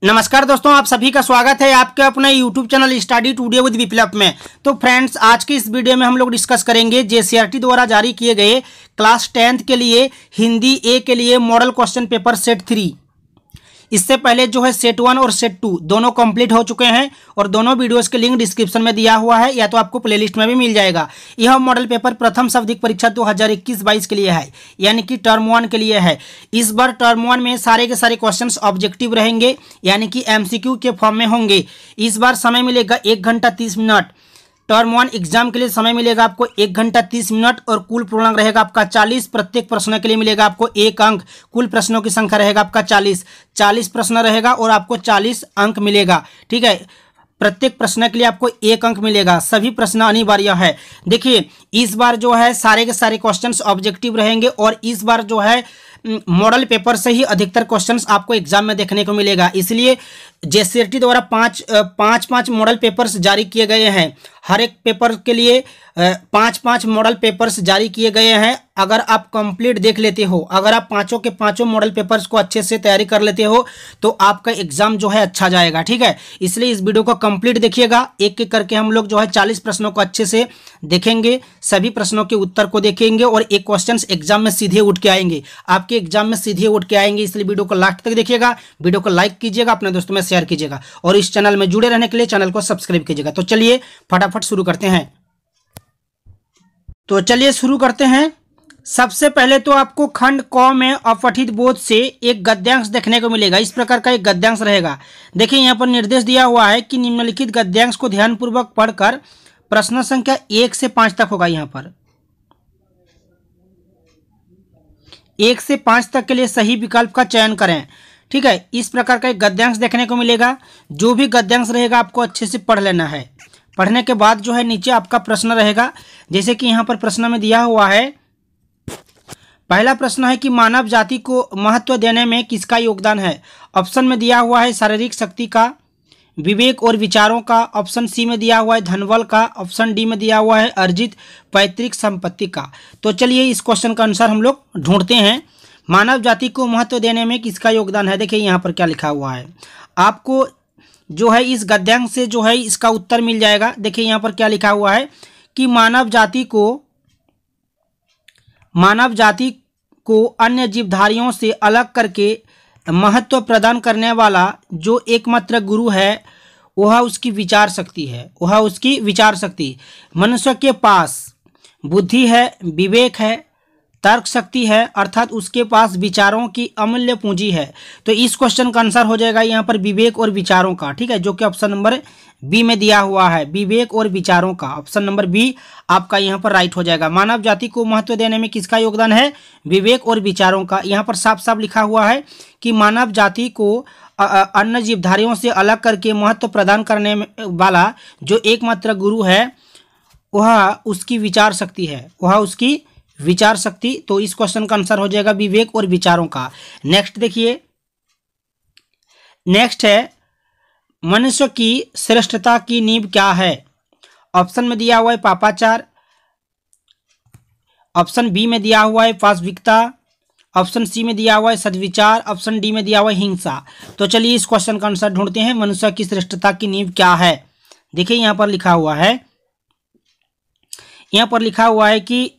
नमस्कार दोस्तों, आप सभी का स्वागत है आपके अपने YouTube channel study today with Viplav में। तो फ्रेंड्स, आज की इस वीडियो में हम लोग डिस्कस करेंगे JCRT द्वारा जारी किए गए क्लास 10th के लिए हिंदी ए के लिए मॉडल क्वेश्चन पेपर सेट 3। इससे पहले जो है सेट 1 और सेट 2 दोनों कंप्लीट हो चुके हैं और दोनों वीडियोस के लिंक डिस्क्रिप्शन में दिया हुआ है या तो आपको प्लेलिस्ट में भी मिल जाएगा। यह मॉडल पेपर प्रथम शब्दिक परीक्षा 2021-22 के लिए है, यानी कि टर्म 1 के लिए है। इस बार टर्म 1 में सारे के सारे क्वेश्चंस ऑब्जेक्टिव रहेंगे, यानी कि MCQ के फॉर्म में होंगे। इस बार समय मिलेगा 1 घंटा 30 मिनट। टर्म 1 एग्जाम के लिए समय मिलेगा आपको 1 घंटा 30 मिनट और कुल पूर्णांक रहेगा आपका 40। प्रत्येक प्रश्न के लिए मिलेगा आपको 1 अंक। कुल प्रश्नों की संख्या रहेगा आपका 40 प्रश्न रहेगा और आपको 40 अंक मिलेगा। ठीक है, प्रत्येक प्रश्न के लिए आपको 1 अंक मिलेगा। सभी प्रश्न अनिवार्य है। देखिए, इस बार जो है सारे के सारे क्वेश्चंस ऑब्जेक्टिव रहेंगे और इस बार जो है मॉडल पेपर से ही अधिकतर क्वेश्चंस आपको एग्जाम में देखने को मिलेगा। इसलिए JCRT द्वारा पाँच मॉडल पेपर्स जारी किए गए हैं। हर एक पेपर के लिए 5 मॉडल पेपर्स जारी किए गए हैं। अगर आप कंप्लीट देख लेते हो, अगर आप पांचों के पांचों मॉडल पेपर्स को अच्छे से तैयारी कर लेते हो तो आपका एग्जाम जो है अच्छा जाएगा। ठीक है, इसलिए इस वीडियो को कंप्लीट देखिएगा। एक एक करके हम लोग जो है 40 प्रश्नों को अच्छे से देखेंगे, सभी प्रश्नों के उत्तर को देखेंगे और एक क्वेश्चन एग्जाम में सीधे उठ के आएंगे, आपके एग्जाम में सीधे उठ के आएंगे। इसलिए वीडियो को लास्ट तक देखिएगा, वीडियो को लाइक कीजिएगा, अपने दोस्तों में शेयर कीजिएगा और इस चैनल में जुड़े रहने के लिए चैनल को सब्सक्राइब कीजिएगा। तो चलिए फटाफट शुरू करते हैं। शुरू करते हैं। सबसे पहले तो आपको खंड क में अपठित बोध से एक गद्यांश देखने को मिलेगा। इस प्रकार का एक गद्यांश रहेगा। देखिए, यहाँ पर निर्देश दिया हुआ है कि निम्नलिखित गद्यांश को ध्यानपूर्वक पढ़कर प्रश्न संख्या 1 से 5 तक होगा। यहाँ पर 1 से 5 तक के लिए सही विकल्प का चयन करें। ठीक है, इस प्रकार का एक गद्यांश देखने को मिलेगा। जो भी गद्यांश रहेगा आपको अच्छे से पढ़ लेना है। पढ़ने के बाद जो है नीचे आपका प्रश्न रहेगा। जैसे कि यहाँ पर प्रश्न में दिया हुआ है, पहला प्रश्न है कि मानव जाति को महत्व देने में किसका योगदान है। ऑप्शन में दिया हुआ है शारीरिक शक्ति का, विवेक और विचारों का। ऑप्शन सी में दिया हुआ है धनबल का। ऑप्शन डी में दिया हुआ है अर्जित पैतृक संपत्ति का। तो चलिए इस क्वेश्चन का आंसर हम लोग ढूंढते हैं। मानव जाति को महत्व देने में किसका योगदान है। देखिए यहाँ पर क्या लिखा हुआ है, आपको जो है इस गद्यांश से जो है इसका उत्तर मिल जाएगा। देखिए यहाँ पर क्या लिखा हुआ है कि मानव जाति को अन्य जीवधारियों से अलग करके महत्व प्रदान करने वाला जो एकमात्र गुरु है वह उसकी विचार शक्ति है। मनुष्य के पास बुद्धि है, विवेक है, तर्क शक्ति है, अर्थात उसके पास विचारों की अमूल्य पूंजी है। तो इस क्वेश्चन का आंसर हो जाएगा यहाँ पर विवेक और विचारों का। ठीक है, जो कि ऑप्शन नंबर बी में दिया हुआ है, विवेक और विचारों का। ऑप्शन नंबर बी आपका यहाँ पर राइट हो जाएगा। मानव जाति को महत्व देने में किसका योगदान है, विवेक और विचारों का। यहाँ पर साफ साफ लिखा हुआ है कि मानव जाति को अन्य जीवधारियों से अलग करके महत्व प्रदान करने वाला जो एकमात्र गुरु है वह उसकी विचार शक्ति है, तो इस क्वेश्चन का आंसर हो जाएगा विवेक और विचारों का। नेक्स्ट देखिए, नेक्स्ट है मनुष्य की श्रेष्ठता की नींव क्या है। ऑप्शन में दिया हुआ है पापाचार, ऑप्शन बी में दिया हुआ है पाशविकता, ऑप्शन सी में दिया हुआ है सद्विचार, ऑप्शन डी में दिया हुआ है हिंसा। तो चलिए इस क्वेश्चन का आंसर ढूंढते हैं। मनुष्य की श्रेष्ठता की नींव क्या है। देखिए यहाँ पर लिखा हुआ है कि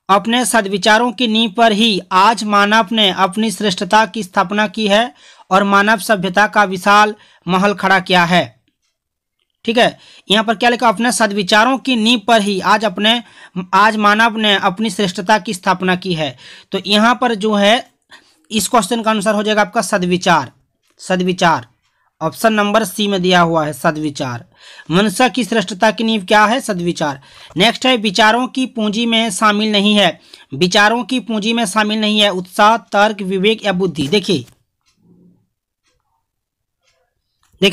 अपने सद्विचारों की नींव पर ही आज मानव ने अपनी श्रेष्ठता की स्थापना की है और मानव सभ्यता का विशाल महल खड़ा किया है। ठीक है, यहाँ पर क्या लिखा, अपने सद्विचारों की नींव पर ही आज मानव ने अपनी श्रेष्ठता की स्थापना की है। तो यहाँ पर जो है इस क्वेश्चन का आंसर हो जाएगा आपका सद्विचार। ऑप्शन नंबर सी में दिया हुआ है सद्विचार। मनुष्य की श्रेष्ठता की नींव क्या है, सद्विचार। नेक्स्ट है विचारों की पूंजी में शामिल नहीं है। विचारों की पूंजी में शामिल नहीं है उत्साह, तर्क, विवेक या बुद्धि। देखिए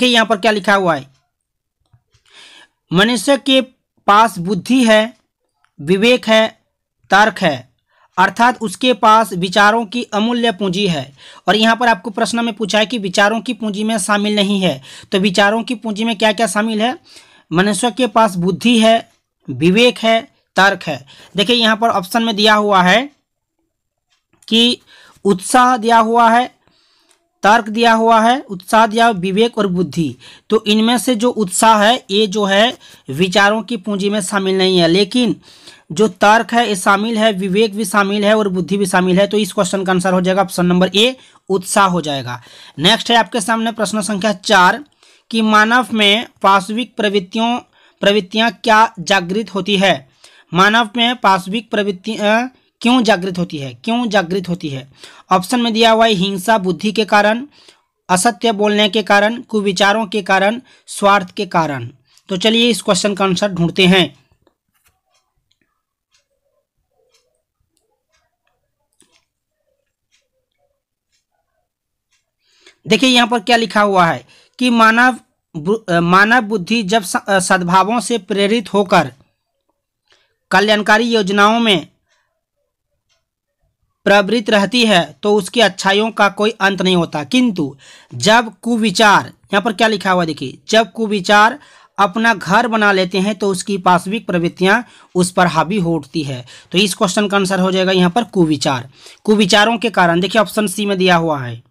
यहाँ पर क्या लिखा हुआ है, मनुष्य के पास बुद्धि है, विवेक है, तर्क है, अर्थात उसके पास विचारों की अमूल्य पूंजी है। और यहाँ पर आपको प्रश्न में पूछा है कि विचारों की पूंजी में शामिल नहीं है। तो विचारों की पूंजी में क्या क्या शामिल है, मनुष्य के पास बुद्धि है, विवेक है, तर्क है। देखिए यहाँ पर ऑप्शन में दिया हुआ है कि उत्साह दिया हुआ है, तर्क दिया हुआ है, उत्साह दिया विवेक और बुद्धि। तो इनमें से जो उत्साह है ये जो है विचारों की पूंजी में शामिल नहीं है, लेकिन जो तर्क है ये शामिल है, विवेक भी शामिल है और बुद्धि भी शामिल है। तो इस क्वेश्चन का आंसर हो जाएगा ऑप्शन नंबर ए, उत्साह हो जाएगा। नेक्स्ट है आपके सामने प्रश्न संख्या 4 कि मानव में पाशविक प्रवृत्तियां क्या जागृत होती है। मानव में पाशविक प्रवृत्तियां क्यों जागृत होती है, क्यों जागृत होती है। ऑप्शन में दिया हुआ है हिंसा बुद्धि के कारण, असत्य बोलने के कारण, कुविचारों के कारण, स्वार्थ के कारण। तो चलिए इस क्वेश्चन का आंसर ढूंढते हैं। देखिए यहाँ पर क्या लिखा हुआ है कि मानव बुद्धि जब सद्भावों से प्रेरित होकर कल्याणकारी योजनाओं में प्रवृत्त रहती है तो उसकी अच्छाइयों का कोई अंत नहीं होता, किंतु जब कुविचार, यहाँ पर क्या लिखा हुआ देखिए, जब कुविचार अपना घर बना लेते हैं तो उसकी पाशविक प्रवृत्तियां उस पर हावी हो उठती है। तो इस क्वेश्चन का आंसर हो जाएगा यहाँ पर कुविचार, कुविचारों के कारण। देखिए ऑप्शन सी में दिया हुआ है,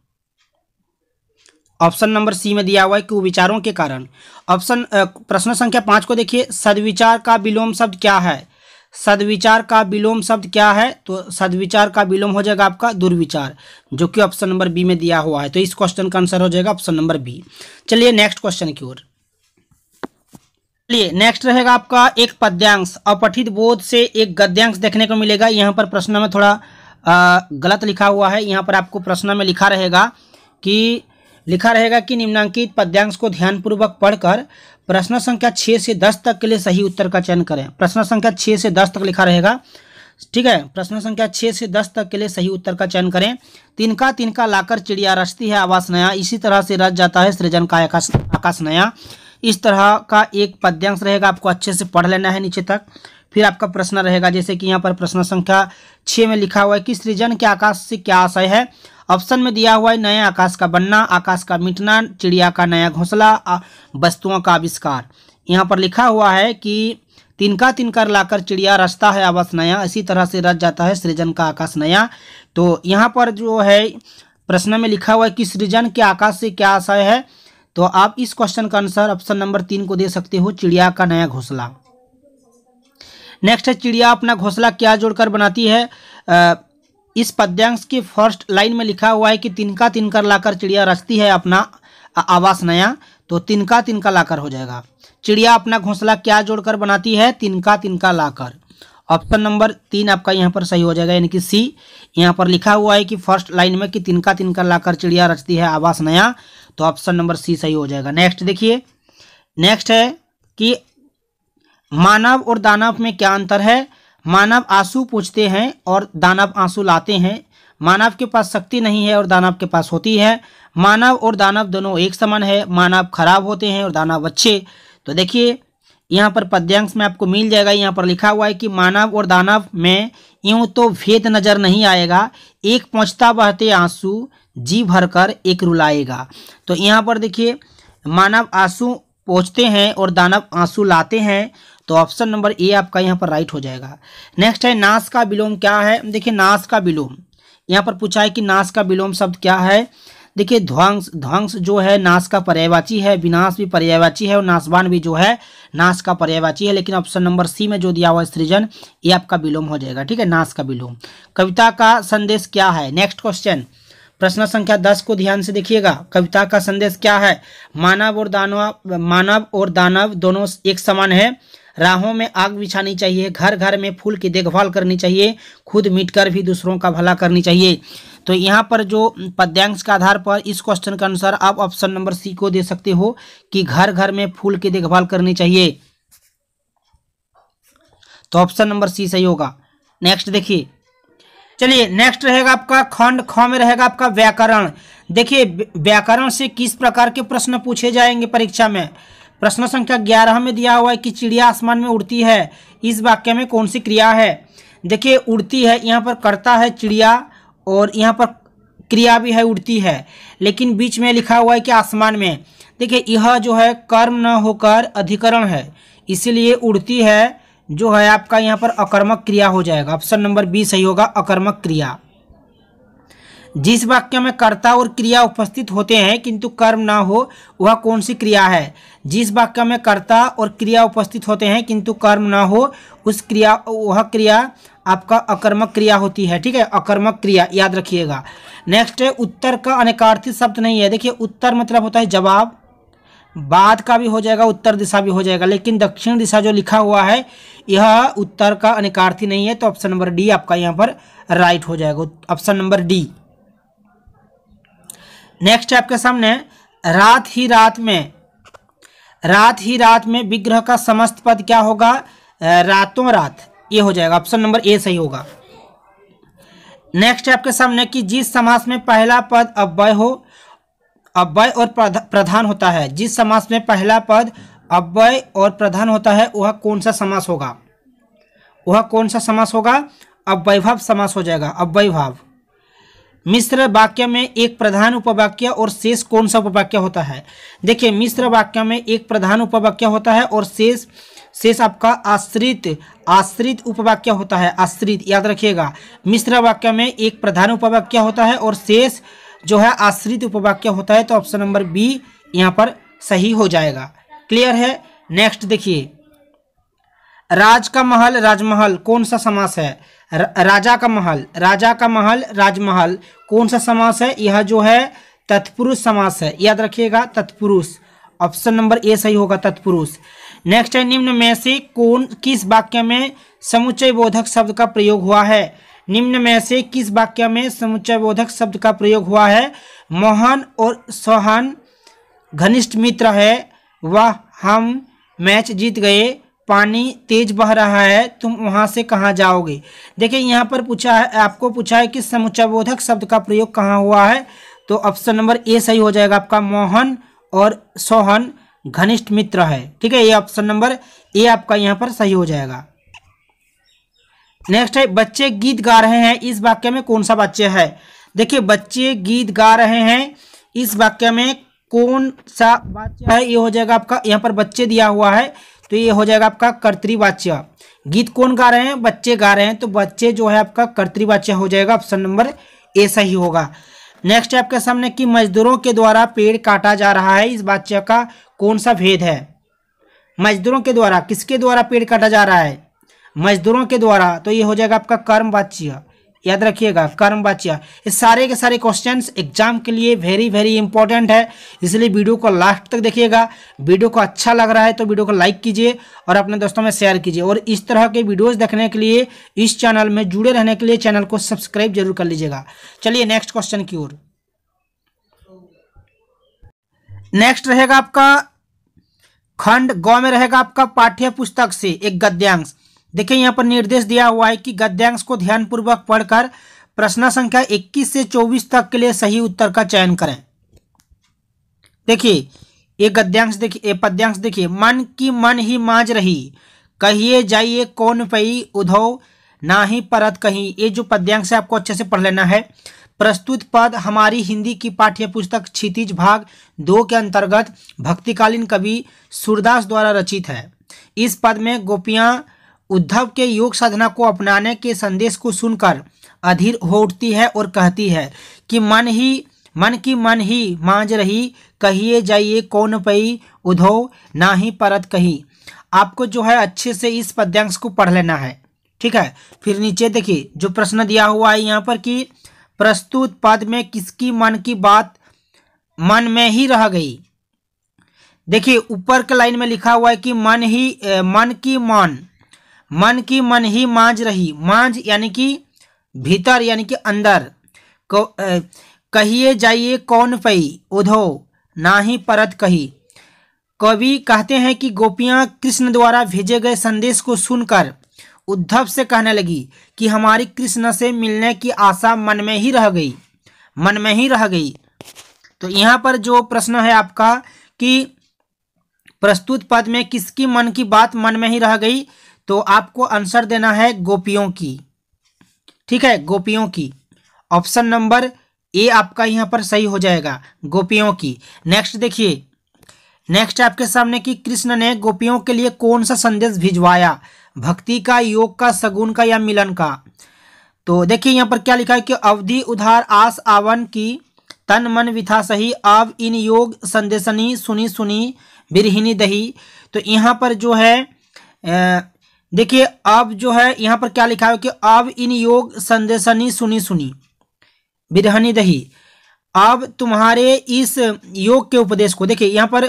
ऑप्शन नंबर सी में दिया हुआ है कुविचारों के कारण। प्रश्न संख्या 5 को देखिए, सद्विचार का विलोम शब्द क्या है। सद्विचार का विलोम शब्द क्या है, तो सद्विचार का विलोम हो जाएगा आपका दुर्विचार, जो कि ऑप्शन नंबर बी में दिया हुआ है। तो इस क्वेश्चन का आंसर हो जाएगा ऑप्शन नंबर बी। चलिए नेक्स्ट क्वेश्चन की ओर। चलिए नेक्स्ट रहेगा आपका एक पद्यांश, अपठित बोध से एक गद्यांश देखने को मिलेगा। यहाँ पर प्रश्न में थोड़ा गलत लिखा हुआ है। यहाँ पर आपको प्रश्न में लिखा रहेगा कि निम्नांकित पद्यांश को ध्यानपूर्वक पढ़कर प्रश्न संख्या 6 से 10 तक के लिए सही उत्तर का चयन करें। प्रश्न संख्या 6 से 10 तक लिखा रहेगा, ठीक है। प्रश्न संख्या 6 से 10 तक के लिए सही उत्तर का चयन करें। तिनका तिनका लाकर चिड़िया रचती है आवास नया, इसी तरह से रच जाता है सृजन का आकाश नया। इस तरह का एक पद्यांश रहेगा, आपको अच्छे से पढ़ लेना है नीचे तक। फिर आपका प्रश्न रहेगा, जैसे कि यहाँ पर प्रश्न संख्या 6 में लिखा हुआ है कि सृजन के आकाश से क्या आशय है। ऑप्शन में दिया हुआ है नए आकाश का बनना, आकाश का मिटना, चिड़िया का नया घोंसला, वस्तुओं का आविष्कार। यहाँ पर लिखा हुआ है कि तिनका तिनकर लाकर चिड़िया रचता है आवास नया, इसी तरह से रच जाता है सृजन का आकाश नया। तो यहाँ पर जो है प्रश्न में लिखा हुआ है कि सृजन के आकाश से क्या आशय है, तो आप इस क्वेश्चन का आंसर ऑप्शन नंबर 3 को दे सकते हो, चिड़िया का नया घोंसला। नेक्स्ट है, चिड़िया अपना घोंसला क्या जोड़कर बनाती है। इस पद्यांश के फर्स्ट लाइन में लिखा हुआ है कि तिनका तिनकर लाकर चिड़िया रचती है अपना आवास नया, तो तिनका तिनका लाकर हो जाएगा। चिड़िया अपना घोंसला क्या जोड़कर बनाती है, तिनका तिनका लाकर। ऑप्शन नंबर 3 आपका यहाँ पर सही हो जाएगा, यानी कि सी। यहाँ पर लिखा हुआ है कि फर्स्ट लाइन में कि तिनका तिनका लाकर चिड़िया रचती है आवास नया, तो ऑप्शन नंबर सी सही हो जाएगा। नेक्स्ट देखिए, नेक्स्ट है कि मानव और दानव में क्या अंतर है। मानव आंसू पूछते हैं और दानव आंसू लाते हैं। मानव के पास शक्ति नहीं है और दानव के पास होती है। मानव और दानव दोनों एक समान है। मानव खराब होते हैं और दानव अच्छे। तो देखिए यहाँ पर पद्यांश में आपको मिल जाएगा, यहाँ पर लिखा हुआ है कि मानव और दानव में यूं तो भेद नजर नहीं आएगा, एक पहुँचता बहते आंसू जी भरकर एक रुलाएगा। तो यहाँ पर देखिए मानव आंसू पहुँचते हैं और दानव आंसू लाते हैं, तो ऑप्शन नंबर ए आपका यहाँ पर राइट हो जाएगा। नेक्स्ट है, नाश का विलोम क्या है। देखिए नाश का विलोम यहाँ पर पूछा है कि नाश का विलोम शब्द क्या है। देखिए ध्वंस जो है नाश का पर्यायवाची है, विनाश भी पर्यायवाची है और नाशवान भी जो है नाश का पर्यायवाची है। लेकिन ऑप्शन नंबर सी में जो दिया हुआ है सृजन, ये आपका विलोम हो जाएगा, ठीक है, नाश का विलोम। कविता का संदेश क्या है। नेक्स्ट क्वेश्चन, प्रश्न संख्या 10 को ध्यान से देखिएगा। कविता का संदेश क्या है। मानव और दानव दोनों एक समान है। राहों में आग बिछानी चाहिए, घर घर में फूल की देखभाल करनी चाहिए, खुद मिटकर भी दूसरों का भला करनी चाहिए। तो यहाँ पर जो पद्यांश के आधार पर इस क्वेश्चन का आंसर आप ऑप्शन नंबर सी को दे सकते हो कि घर घर में फूल की देखभाल करनी चाहिए, तो ऑप्शन नंबर सी सही होगा। नेक्स्ट देखिए, चलिए नेक्स्ट रहेगा आपका खंड ख में रहेगा आपका व्याकरण। देखिए व्याकरण से किस प्रकार के प्रश्न पूछे जाएंगे परीक्षा में। प्रश्न संख्या 11 में दिया हुआ है कि चिड़िया आसमान में उड़ती है, इस वाक्य में कौन सी क्रिया है। देखिए उड़ती है, यहाँ पर कर्ता है चिड़िया और यहाँ पर क्रिया भी है उड़ती है, लेकिन बीच में लिखा हुआ है कि आसमान में। देखिए यह जो है कर्म न होकर अधिकरण है, इसीलिए उड़ती है जो है आपका यहाँ पर अकर्मक क्रिया हो जाएगा। ऑप्शन नंबर बी सही होगा, अकर्मक क्रिया। जिस वाक्य में कर्ता और क्रिया उपस्थित होते हैं किंतु कर्म ना हो वह कौन सी क्रिया है? जिस वाक्य में कर्ता और क्रिया उपस्थित होते हैं किंतु कर्म ना हो वह क्रिया आपका अकर्मक क्रिया होती है। ठीक है, अकर्मक क्रिया, याद रखिएगा। नेक्स्ट है उत्तर का अनेकार्थी शब्द नहीं है। देखिए उत्तर मतलब होता है जवाब, बाद का भी हो जाएगा, उत्तर दिशा भी हो जाएगा, लेकिन दक्षिण दिशा जो लिखा हुआ है यह उत्तर का अनेकार्थी नहीं है। तो ऑप्शन नंबर डी आपका यहाँ पर राइट हो जाएगा, ऑप्शन नंबर डी। नेक्स्ट है आपके सामने रात ही रात में विग्रह का समस्त पद क्या होगा? रातों रात, ये हो जाएगा, ऑप्शन नंबर ए सही होगा। नेक्स्ट है आपके सामने कि जिस समास में पहला पद अव्यय हो, अव्यय और प्रधान होता है, जिस समास में पहला पद अव्यय और प्रधान होता है वह कौन सा समास होगा? वह कौन सा समास होगा? अव्ययभाव समास हो जाएगा, अव्ययभाव। मिश्र वाक्य में एक प्रधान उपवाक्य और शेष कौन सा उपवाक्य होता है? देखिए मिश्र वाक्य में एक प्रधान उपवाक्य होता है और शेष आपका आश्रित उपवाक्य होता है, आश्रित, याद रखिएगा। मिश्र वाक्य में एक प्रधान उपवाक्य होता है और शेष जो है आश्रित उपवाक्य होता है। तो ऑप्शन नंबर बी यहाँ पर सही हो जाएगा। क्लियर है? नेक्स्ट देखिए राज का महल राजमहल कौन सा समास है? राजा का महल राजमहल कौन सा समास है? यह जो है तत्पुरुष समास है, याद रखिएगा, तत्पुरुष, ऑप्शन नंबर ए सही होगा, तत्पुरुष। नेक्स्ट है निम्न में से किस वाक्य में समुच्चय बोधक शब्द का प्रयोग हुआ है? निम्न में से किस वाक्य में समुच्चय बोधक शब्द का प्रयोग हुआ है? मोहन और सोहन घनिष्ठ मित्र है, वह हम मैच जीत गए, पानी तेज बह रहा है, तुम वहां से कहाँ जाओगे। देखिए यहाँ पर पूछा है, आपको पूछा है कि समुच्चयबोधक शब्द का प्रयोग कहाँ हुआ है, तो ऑप्शन नंबर ए सही हो जाएगा आपका, मोहन और सोहन घनिष्ठ मित्र है। ठीक है, ये ऑप्शन नंबर ए आपका यहाँ पर सही हो जाएगा। नेक्स्ट है बच्चे गीत गा रहे हैं, इस वाक्य में कौन सा वाक्य है? देखिए बच्चे गीत गा रहे हैं, इस वाक्य में कौन सा वाक्य है? ये हो जाएगा आपका, यहाँ पर बच्चे दिया हुआ है तो ये हो जाएगा आपका कर्तृवाच्य। गीत कौन गा रहे हैं? बच्चे गा रहे हैं, तो बच्चे जो है आपका कर्तृवाच्य हो जाएगा, ऑप्शन नंबर ए सही होगा। नेक्स्ट है आपके सामने कि मजदूरों के द्वारा पेड़ काटा जा रहा है, इस वाक्य का कौन सा भेद है? मजदूरों के द्वारा, किसके द्वारा पेड़ काटा जा रहा है? मजदूरों के द्वारा, तो ये हो जाएगा आपका कर्मवाच्य, याद रखिएगा, कर्मवाच्य। ये सारे के सारे क्वेश्चंस एग्जाम के लिए वेरी वेरी इंपॉर्टेंट है, इसलिए वीडियो को लास्ट तक देखिएगा। वीडियो को अच्छा लग रहा है तो वीडियो को लाइक कीजिए और अपने दोस्तों में शेयर कीजिए, और इस तरह के वीडियोस देखने के लिए, इस चैनल में जुड़े रहने के लिए चैनल को सब्सक्राइब जरूर कर लीजिएगा। चलिए नेक्स्ट क्वेश्चन की ओर। नेक्स्ट रहेगा आपका खंड ग में रहेगा आपका पाठ्य पुस्तक से एक गद्यांश। देखिए यहाँ पर निर्देश दिया हुआ है कि गद्यांश को ध्यानपूर्वक पढ़कर प्रश्न संख्या 21 से 24 तक के लिए सही उत्तर का चयन करें। देखिए ये गद्यांश देखिए, पद्यांश देखिए, मन की मन ही मांझ रही, कहिए जाइए कौन पई उधो ना ही परत कहीं। ये जो पद्यांश है आपको अच्छे से पढ़ लेना है। प्रस्तुत पद हमारी हिंदी की पाठ्य पुस्तक क्षितिज भाग 2 के अंतर्गत भक्तिकालीन कवि सूरदास द्वारा रचित है। इस पद में गोपियां उद्धव के योग साधना को अपनाने के संदेश को सुनकर अधीर हो उठती है और कहती है कि मन की मन ही मांझ रही, कहिए जाइए कौन पई उधो ना ही परत कहीं। आपको जो है अच्छे से इस पद्यांश को पढ़ लेना है, ठीक है। फिर नीचे देखिए जो प्रश्न दिया हुआ है यहाँ पर कि प्रस्तुत पद में किसकी मन की बात मन में ही रह गई। देखिए ऊपर के लाइन में लिखा हुआ है कि मन की मन ही मांझ रही, मांझ यानी कि भीतर यानी कि अंदर, कहिए जाइए कौन पई उधो ना ही परत कही। कवि कहते हैं कि गोपियां कृष्ण द्वारा भेजे गए संदेश को सुनकर उद्धव से कहने लगी कि हमारी कृष्ण से मिलने की आशा मन में ही रह गई। तो यहाँ पर जो प्रश्न है आपका कि प्रस्तुत पद में किसकी मन की बात मन में ही रह गई, तो आपको आंसर देना है गोपियों की, ठीक है, गोपियों की। ऑप्शन नंबर ए आपका यहाँ पर सही हो जाएगा, गोपियों की। नेक्स्ट देखिए, नेक्स्ट आपके सामने कि कृष्ण ने गोपियों के लिए कौन सा संदेश भिजवाया, भक्ति का, योग का, सगुन का या मिलन का। तो देखिए यहाँ पर क्या लिखा है कि अवधि उधार आस आवन की तन मन विथा सही अब इन योग संदेशनी सुनी सुनी बिरहिनी दही। तो यहाँ पर जो है देखिए अब जो है यहाँ पर क्या लिखा है कि अब इन योग संदेशनी सुनी सुनी बिरहनी दही। अब तुम्हारे इस योग के उपदेश को, देखिए यहाँ पर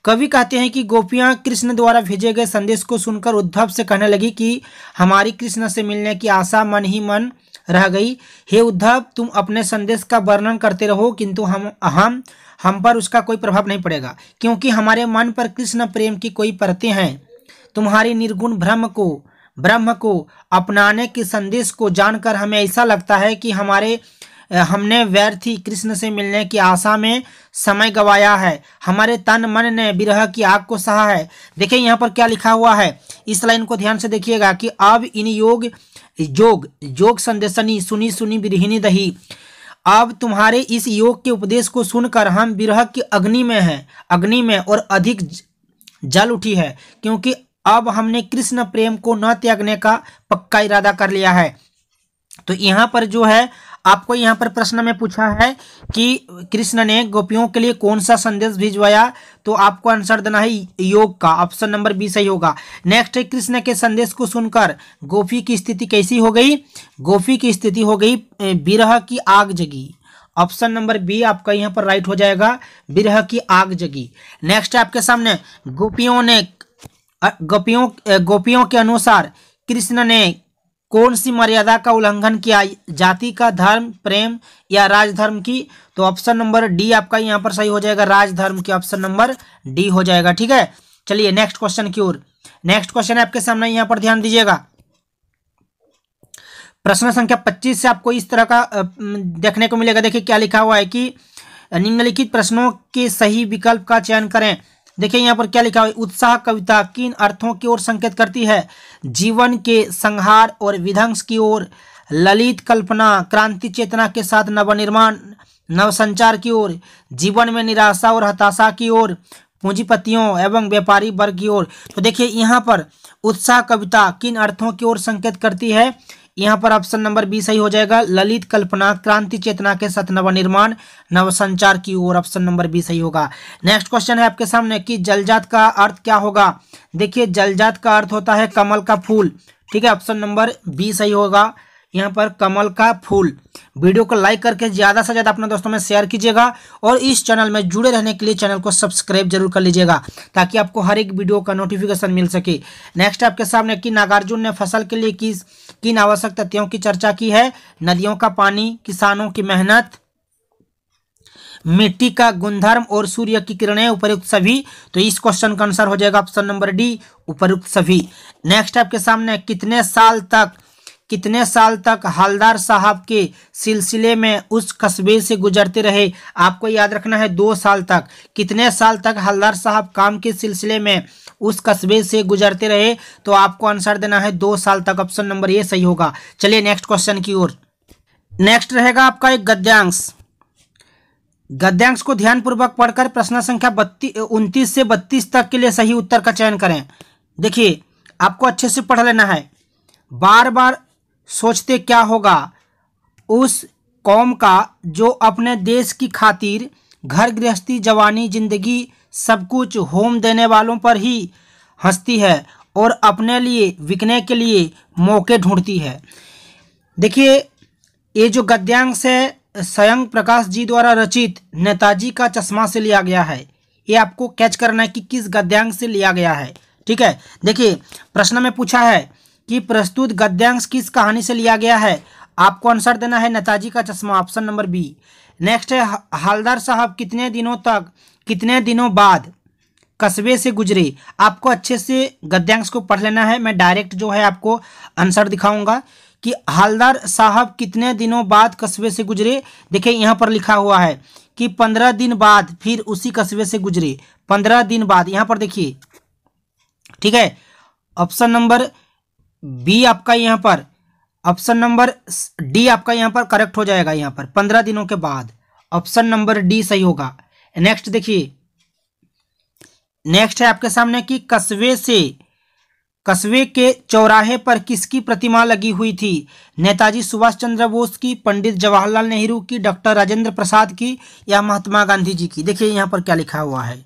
कवि कहते हैं कि गोपियां कृष्ण द्वारा भेजे गए संदेश को सुनकर उद्धव से कहने लगी कि हमारी कृष्ण से मिलने की आशा मन ही मन रह गई। हे उद्धव, तुम अपने संदेश का वर्णन करते रहो किंतु हम पर उसका कोई प्रभाव नहीं पड़ेगा, क्योंकि हमारे मन पर कृष्ण प्रेम की कोई परतें हैं। तुम्हारी निर्गुण ब्रह्म को अपनाने के संदेश को जानकर हमें ऐसा लगता है कि हमने व्यर्थी कृष्ण से मिलने की आशा में समय गवाया है। हमारे तन मन ने विरह की आग को सहा है। देखिए यहाँ पर क्या लिखा हुआ है, इस लाइन को ध्यान से देखिएगा कि अब इन योग संदेशनी सुनी सुनी बिरहिनी दही। अब तुम्हारे इस योग के उपदेश को सुनकर हम विरह की अग्नि में और अधिक जल उठी है, क्योंकि अब हमने कृष्ण प्रेम को न त्यागने का पक्का इरादा कर लिया है। तो यहाँ पर जो है आपको यहाँ पर प्रश्न में पूछा है कि कृष्ण ने गोपियों के लिए कौन सा संदेश भिजवाया, तो आपको आंसर देना है योग का, ऑप्शन नंबर बी सही होगा। नेक्स्ट है, कृष्ण के संदेश को सुनकर गोपी की स्थिति कैसी हो गई? गोपी की स्थिति हो गई विरह की आग जगी। ऑप्शन नंबर बी आपका यहाँ पर राइट हो जाएगा, विरह की आग जगी। नेक्स्ट है आपके सामने, गोपियों के अनुसार कृष्ण ने कौन सी मर्यादा का उल्लंघन किया? जाति का, धर्म, प्रेम या राजधर्म की? तो ऑप्शन नंबर डी आपका यहाँ पर सही हो जाएगा, राजधर्म की, ऑप्शन नंबर डी हो जाएगा। ठीक है, चलिए नेक्स्ट क्वेश्चन की ओर। नेक्स्ट क्वेश्चन आपके सामने, यहाँ पर ध्यान दीजिएगा। प्रश्न संख्या 25 से आपको इस तरह का देखने को मिलेगा। देखिए क्या लिखा हुआ है कि निम्नलिखित प्रश्नों के सही विकल्प का चयन करें। देखिए यहाँ पर क्या लिखा हुआ है, उत्साह कविता किन अर्थों की ओर संकेत करती है? जीवन के संहार और विध्वंस की ओर, ललित कल्पना क्रांति चेतना के साथ नवनिर्माण नवसंचार की ओर, जीवन में निराशा और हताशा की ओर, पूंजीपतियों एवं व्यापारी वर्ग की ओर। तो देखिए यहाँ पर उत्साह कविता किन अर्थों की ओर संकेत करती है? यहाँ पर ऑप्शन नंबर बी सही हो जाएगा, ललित कल्पना क्रांति चेतना के साथ नवनिर्माण नवसंचार की ओर, ऑप्शन नंबर बी सही होगा। नेक्स्ट क्वेश्चन है आपके सामने कि जलजात का अर्थ क्या होगा? देखिए जलजात का अर्थ होता है कमल का फूल। ठीक है, ऑप्शन नंबर बी सही होगा, यहाँ पर कमल का फूल। वीडियो को लाइक करके ज़्यादा से ज़्यादा अपने दोस्तों में शेयर कीजिएगा और इस चैनल में जुड़े रहने के लिए चैनल को सब्सक्राइब जरूर कर लीजिएगा, ताकि आपको हर एक वीडियो का नोटिफिकेशन मिल सके। नेक्स्ट आपके सामने कि नागार्जुन ने फसल के लिए किन आवश्यक तथ्यों की चर्चा की है? नदियों का पानी, किसानों की मेहनत, मिट्टी का गुणधर्म और सूर्य की किरणें, उपयुक्त सभी। तो इस क्वेश्चन का आंसर हो जाएगा ऑप्शन नंबर डी, उपयुक्त सभी। नेक्स्ट आपके सामने कितने साल तक हलदार साहब के सिलसिले में उस कस्बे से गुजरते रहे? आपको याद रखना है 2 साल तक। कितने साल तक हलदार साहब काम के सिलसिले में उस कस्बे से गुजरते रहे? तो आपको आंसर देना है 2 साल तक, ऑप्शन नंबर ए सही होगा। चलिए नेक्स्ट क्वेश्चन की ओर। नेक्स्ट रहेगा आपका एक गद्यांश को ध्यानपूर्वक पढ़कर प्रश्न संख्या 29 से 32 तक के लिए सही उत्तर का चयन करें। देखिए आपको अच्छे से पढ़ लेना है। बार बार सोचते क्या होगा उस कौम का जो अपने देश की खातिर घर गृहस्थी, जवानी, जिंदगी सब कुछ होम देने वालों पर ही हंसती है और अपने लिए बिकने के लिए मौके ढूंढती है। देखिए ये जो गद्यांश है स्वयं प्रकाश जी द्वारा रचित नेताजी का चश्मा से लिया गया है। ये आपको कैच करना है कि किस गद्यांश से लिया गया है। ठीक है, देखिए प्रश्न में पूछा है कि प्रस्तुत गद्यांश किस कहानी से लिया गया है? आपको आंसर देना है नेताजी का चश्मा, ऑप्शन नंबर बी। नेक्स्ट है हलदार साहब कितने दिनों बाद कस्बे से गुजरे? आपको अच्छे से गद्यांश को पढ़ लेना है। मैं डायरेक्ट जो है आपको आंसर दिखाऊंगा कि हलदार साहब कितने दिनों बाद कस्बे से गुजरे। देखिए यहाँ पर लिखा हुआ है कि 15 दिन बाद फिर उसी कस्बे से गुजरे। 15 दिन बाद, यहाँ पर देखिए। ठीक है, ऑप्शन नंबर बी आपका यहाँ पर, ऑप्शन नंबर डी आपका यहाँ पर करेक्ट हो जाएगा। यहाँ पर 15 दिनों के बाद, ऑप्शन नंबर डी सही होगा। नेक्स्ट देखिए, नेक्स्ट है आपके सामने कि कस्बे के चौराहे पर किसकी प्रतिमा लगी हुई थी? नेताजी सुभाष चंद्र बोस की, पंडित जवाहरलाल नेहरू की, डॉक्टर राजेंद्र प्रसाद की या महात्मा गांधी जी की? देखिए यहाँ पर क्या लिखा हुआ है।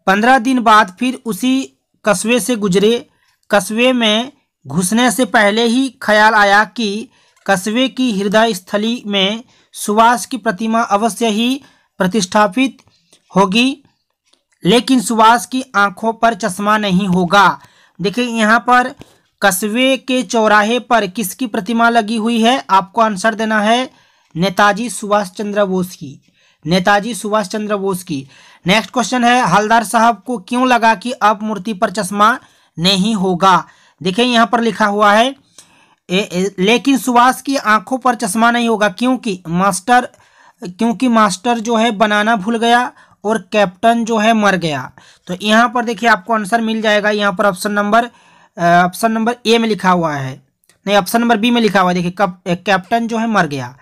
15 दिन बाद फिर उसी कस्बे से गुजरे। कस्बे में घुसने से पहले ही ख्याल आया कि कस्बे की हृदय स्थली में सुभाष की प्रतिमा अवश्य ही प्रतिष्ठापित होगी, लेकिन सुभाष की आंखों पर चश्मा नहीं होगा। देखिए यहाँ पर कस्बे के चौराहे पर किसकी प्रतिमा लगी हुई है? आपको आंसर देना है नेताजी सुभाष चंद्र बोस की, नेताजी सुभाष चंद्र बोस की। नेक्स्ट क्वेश्चन है, हवलदार साहब को क्यों लगा कि अब मूर्ति पर चश्मा नहीं होगा? देखिए यहाँ पर लिखा हुआ है लेकिन सुभाष की आंखों पर चश्मा नहीं होगा क्योंकि मास्टर जो है बनाना भूल गया और कैप्टन जो है मर गया। तो यहाँ पर देखिए आपको आंसर मिल जाएगा। यहाँ पर ऑप्शन नंबर ए में लिखा हुआ है, नहीं ऑप्शन नंबर बी में लिखा हुआ है। देखिए कैप्टन जो है मर गया,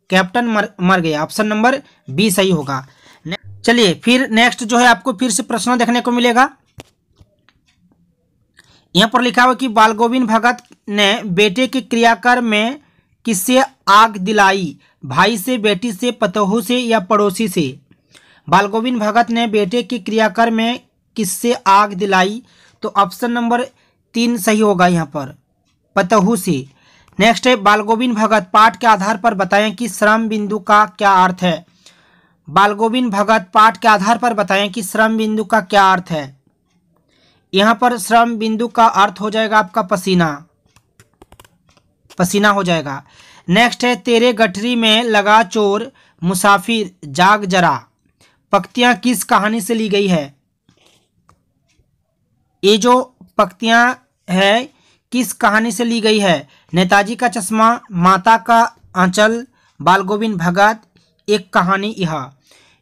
कैप्टन मर गया। ऑप्शन नंबर बी सही होगा। चलिए फिर नेक्स्ट जो है आपको फिर से प्रश्न देखने को मिलेगा। यहाँ पर लिखा हुआ कि बाल गोविंद भगत ने बेटे के क्रियाक्रम में किससे आग दिलाई? भाई से, बेटी से, पतोहू से या पड़ोसी से? बाल गोविंद भगत ने बेटे के क्रियाक्रम में किससे आग दिलाई? तो ऑप्शन नंबर 3 सही होगा यहाँ पर, पतोहू से। नेक्स्ट है, बाल गोविंद भगत पाठ के आधार पर बताएं कि श्रम बिंदु का क्या अर्थ है? बाल गोविंद भगत पाठ के आधार पर बताएं कि श्रम बिंदु का क्या अर्थ है? यहाँ पर श्रम बिंदु का अर्थ हो जाएगा आपका पसीना, पसीना हो जाएगा। नेक्स्ट है, तेरे गठरी में लगा चोर मुसाफिर जाग जरा, पंक्तियां किस कहानी से ली गई है? ये जो पंक्तियां है किस कहानी से ली गई है? नेताजी का चश्मा, माता का आंचल, बाल गोविंद भगत, एक कहानी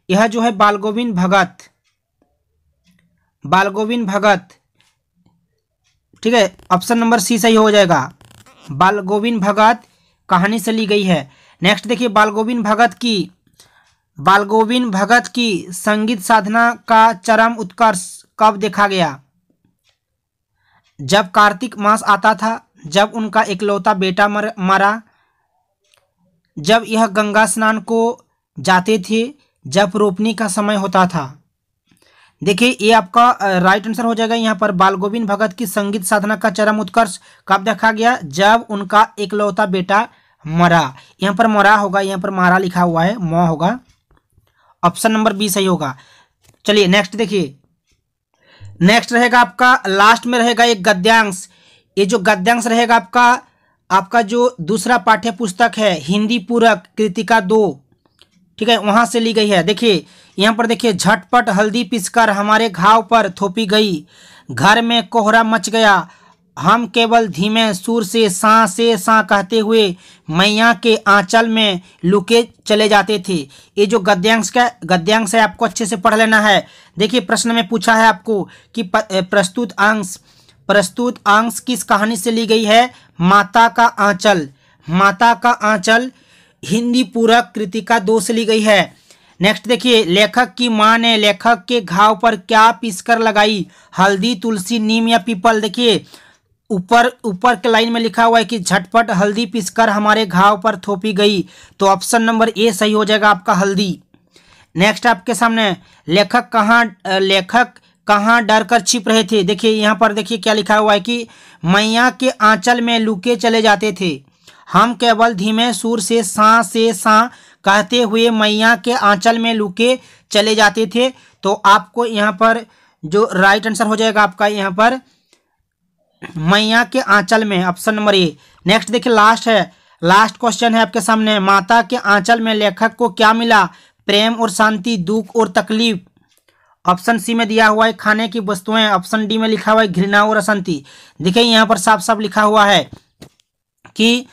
यह जो है बाल गोविंद भगत, ठीक है, ऑप्शन नंबर सी सही हो जाएगा। बाल गोविंद भगत कहानी से ली गई है। नेक्स्ट देखिए, बाल गोविंद भगत की संगीत साधना का चरम उत्कर्ष कब देखा गया? जब कार्तिक मास आता था, जब उनका इकलौता बेटा मरा, जब यह गंगा स्नान को जाते थे, जब रोपनी का समय होता था। देखिए ये आपका राइट आंसर हो जाएगा। यहाँ पर बाल गोविंद भगत की संगीत साधना का चरम उत्कर्ष कब देखा गया? जब उनका इकलौता बेटा मरा। यहाँ पर मरा होगा, यहाँ पर मारा लिखा हुआ है, मौ होगा। ऑप्शन नंबर बी सही होगा। चलिए नेक्स्ट देखिए, नेक्स्ट रहेगा आपका लास्ट में रहेगा एक गद्यांश। ये जो गद्यांश रहेगा आपका जो दूसरा पाठ्य पुस्तक है हिंदी पूरक कृतिका 2, ठीक है, वहां से ली गई है। देखिए यहाँ पर देखिए, झटपट हल्दी पीसकर हमारे घाव पर थोपी गई, घर में कोहरा मच गया, हम केवल धीमे सुर से सां कहते हुए मैया के आंचल में लुके चले जाते थे। ये जो गद्यांश है आपको अच्छे से पढ़ लेना है। देखिए प्रश्न में पूछा है आपको कि प्रस्तुत अंश किस कहानी से ली गई है? माता का आंचल हिंदी पूरक कृतिका 2 से ली गई है। नेक्स्ट देखिए, लेखक की मां ने लेखक के घाव पर क्या पीसकर लगाई? हल्दी, तुलसी, नीम या पीपल? देखिए ऊपर के लाइन में लिखा हुआ है कि झटपट हल्दी पीसकर हमारे घाव पर थोपी गई, तो ऑप्शन नंबर ए सही हो जाएगा आपका, हल्दी। नेक्स्ट आपके सामने, लेखक कहाँ डर कर छिप रहे थे? देखिए यहाँ पर देखिए क्या लिखा हुआ है कि मैया के आंचल में लुके चले जाते थे, हम केवल धीमे सुर से सां कहते हुए मैया के आंचल में लुके चले जाते थे। तो आपको यहाँ पर जो राइट आंसर हो जाएगा आपका यहाँ पर मैया के आंचल में, ऑप्शन नंबर ए। नेक्स्ट देखिए लास्ट क्वेश्चन है आपके सामने, माता के आंचल में लेखक को क्या मिला? प्रेम और शांति, दुख और तकलीफ? ऑप्शन सी में दिया हुआ है खाने की वस्तुएं, ऑप्शन डी में लिखा हुआ है घृणा और अशांति। देखिए यहाँ पर साफ साफ लिखा हुआ है कि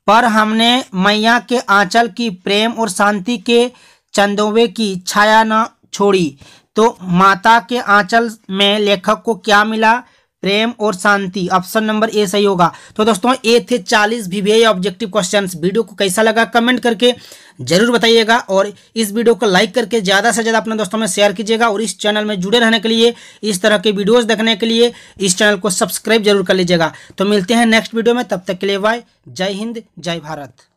पर हमने मैया के आंचल की प्रेम और शांति के चंदोवे की छाया न छोड़ी। तो माता के आंचल में लेखक को क्या मिला? प्रेम और शांति, ऑप्शन नंबर ए सही होगा। तो दोस्तों ये थे 40 VVI ऑब्जेक्टिव क्वेश्चंस। वीडियो को कैसा लगा कमेंट करके जरूर बताइएगा और इस वीडियो को लाइक करके ज़्यादा से ज़्यादा अपने दोस्तों में शेयर कीजिएगा और इस चैनल में जुड़े रहने के लिए, इस तरह के वीडियोस देखने के लिए इस चैनल को सब्सक्राइब जरूर कर लीजिएगा। तो मिलते हैं नेक्स्ट वीडियो में, तब तक के लिए बाय। जय हिंद, जय भारत।